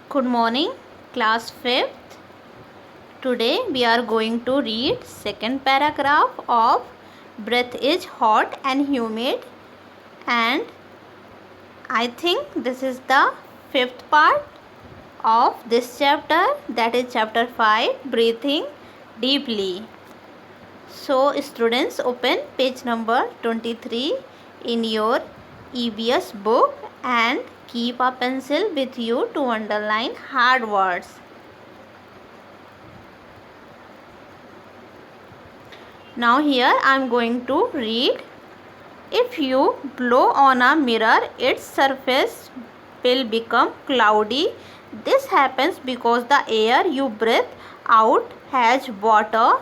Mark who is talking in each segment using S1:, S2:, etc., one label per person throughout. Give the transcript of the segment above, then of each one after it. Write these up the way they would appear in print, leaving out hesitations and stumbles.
S1: Good morning, class 5th. Today we are going to read second paragraph of breath is hot and humid, and I think this is the fifth part of this chapter, that is chapter 5, breathing deeply. So students, open page number 23 in your EVS book and keep a pencil with you to underline hard words. Now here I am going to read. If you blow on a mirror, its surface will become cloudy. This happens because the air you breathe out has water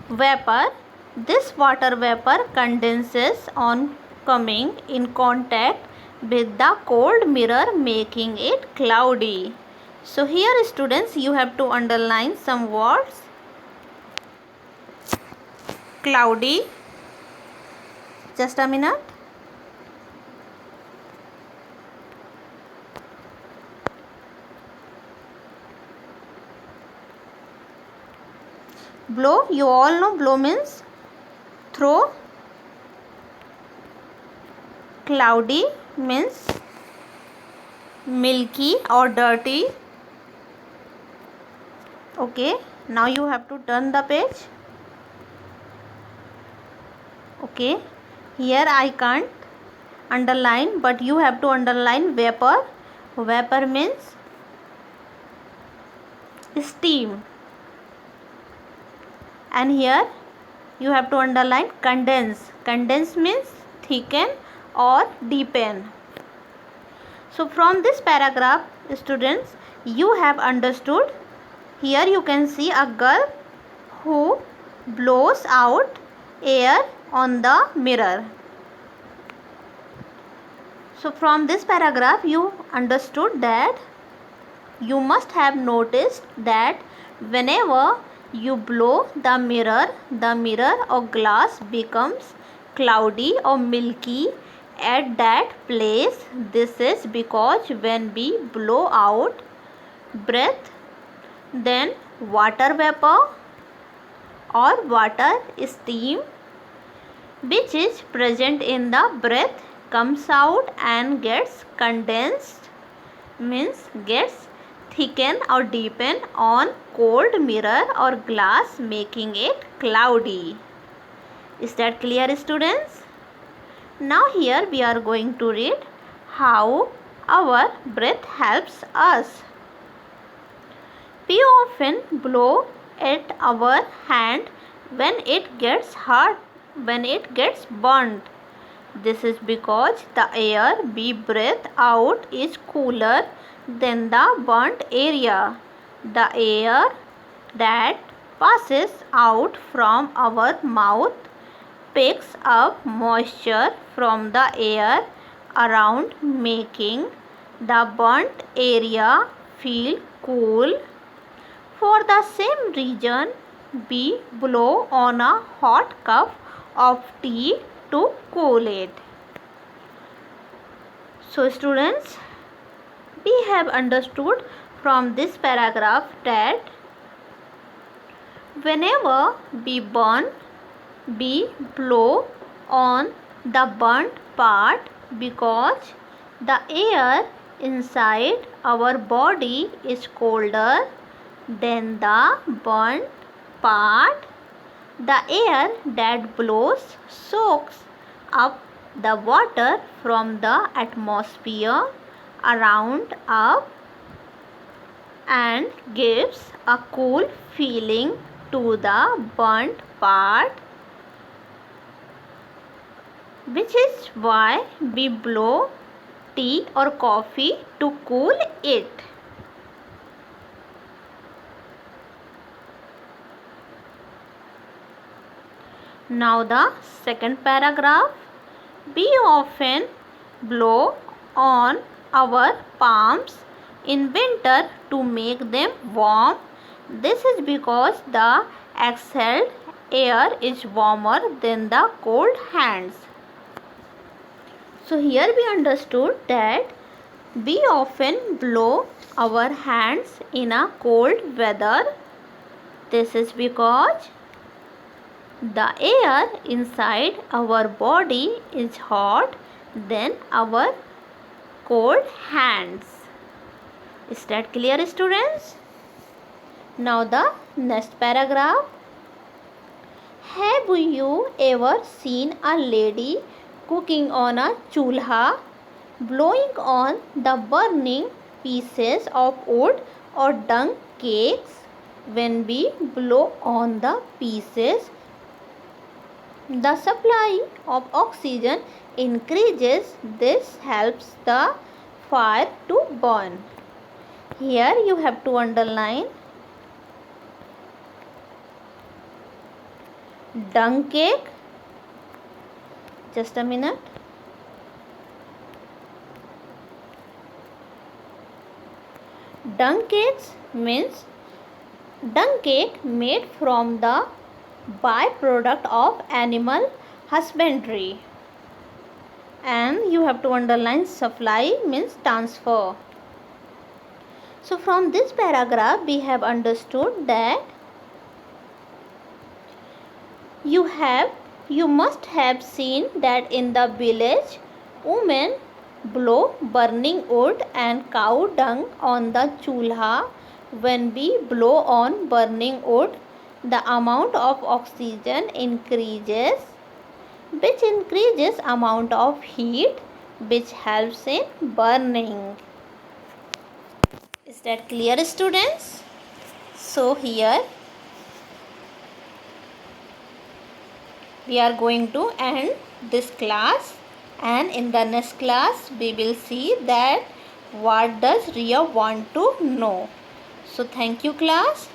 S1: vapor. This water vapor condenses on coming in contact with the cold mirror, making it cloudy. So here students, you have to underline some words. Cloudy. Just a minute. Blow, you all know blow means throw. Cloudy means milky or dirty. Okay, now you have to turn the page. Okay, here I can't underline, but you have to underline vapor. Vapor means steam, and here you have to underline condense. Condense means thicken or deepen. So from this paragraph, students, you have understood. Here you can see a girl who blows out air on the mirror. So from this paragraph you understood that you must have noticed that whenever you blow the mirror or glass becomes cloudy or milky at that place. This is because when we blow out breath, then water vapor or water steam which is present in the breath comes out and gets condensed, means gets thickened or deepened on cold mirror or glass, making it cloudy. Is that clear, students? Now here we are going to read how our breath helps us. We often blow at our hand when it gets hot, when it gets burnt. This is because the air we breathe out is cooler than the burnt area. The air that passes out from our mouth picks up moisture from the air around, making the burnt area feel cool. For the same reason, we blow on a hot cup of tea to cool it. So students, we have understood from this paragraph that whenever we burn, we blow on the burnt part because the air inside our body is colder than the burnt part. The air that blows soaks up the water from the atmosphere around us and gives a cool feeling to the burnt part, which is why we blow tea or coffee to cool it. Now the second paragraph. We often blow on our palms in winter to make them warm. This is because the exhaled air is warmer than the cold hands. So here we understood that We often blow our hands in a cold weather. This is because the air inside our body is hot than our cold hands. Is that clear, students? Now the next paragraph. Have you ever seen a lady cooking on a chulha, blowing on the burning pieces of wood or dung cakes? When we blow on the pieces, the supply of oxygen increases. This helps the fire to burn. Here you have to underline dung cake. Just a minute. Dung cakes means dung cake made from the byproduct of animal husbandry. And you have to underline supply means transfer. So from this paragraph we have understood that you must have seen that in the village women blow burning wood and cow dung on the chulha. When we blow on burning wood, the amount of oxygen increases, which increases amount of heat, which helps in burning. Is that clear, students? So here we are going to end this class, and in the next class we will see that what does Ria want to know. So thank you, class.